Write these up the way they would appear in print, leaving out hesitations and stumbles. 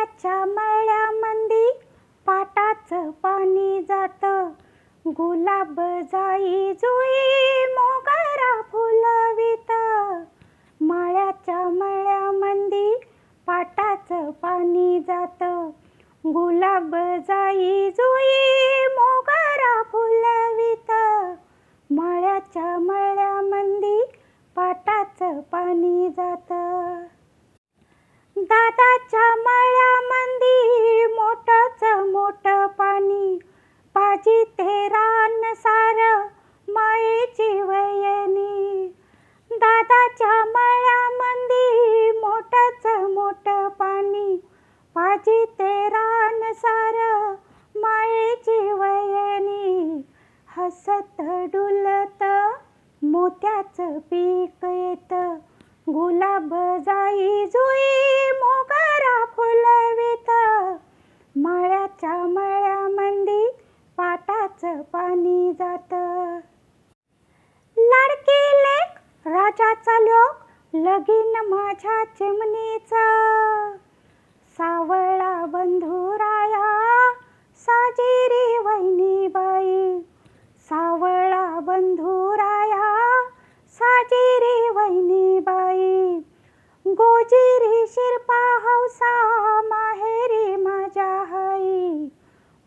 माळ्याच्या मळ्यामंदी पाटाचं पाणी जातं. गुलाब जाई जुई मोगरा फुलवित. माळ्याच्या मळ्यामंदी पाटाचं पाणी जातं. गुलाब जाई जुई मोगरा फुलवित. माळ्याच्या मळ्यामंदी पाटाचं पाणी जातं. दादाच्या मळ्यामंदी मोठंचं मोठं पाणी. पाजी ते रान सारं मायेची वयनी. दादाच्या मळ्यामंदी मोठंचं मोठं पाणी. पाजी ते रान सारं मायेची वयनी. हसत डुलत मोत्याचं पीक येतं. गुलाब जाई जुई मोगरा फुलवित. माळ्याच्या मळ्यामंदी पाटाचं पाणी जातं. लाडकी लेक राजाचा लोक लगीन माझ्या चिमणीचं. सावळा बंधुराया साजिरी वहिनीबाई. सावळा बंधुराया साजिरी वहिनीबाई. गोजिरी शिरपा हौसा माहेरी माझ्या हाई.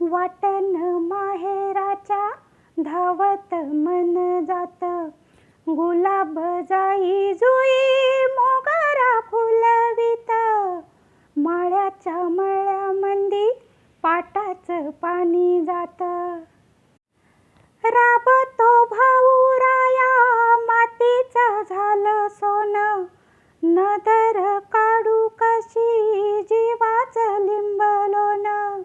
वाटण माहेराच्या धावत मन जातं. गुलाब जाई जुई मोगरा फुलवित. माळ्याच्या मळ्यामंदी पाटाचं पाणी जातं. राबतो भाऊ राया मातीचं झालं सोनं. नदर काढू कशी जीवाचं लिंबलोनं.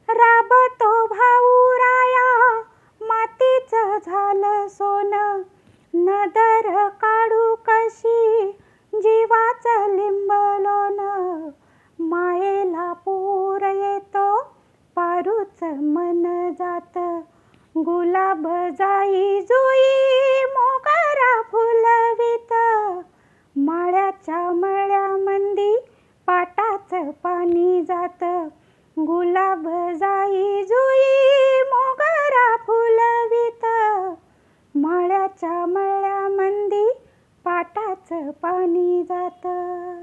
राबतो भाऊ राया मातीचं झालं सोनं. नदर काढू कशी जीवाचं लिंबलोनं. मायेला पूर येतो पारूच मन जातं. गुलाब जाई जुई मोगरा फुलवित. माळ्याच्या मळ्यामंदी पाटाचं पाणी जातं. गुलाब जाई जुई मोगरा फुलवित. माळ्याच्या मळ्यामंदी पाटाचं पाणी जातं.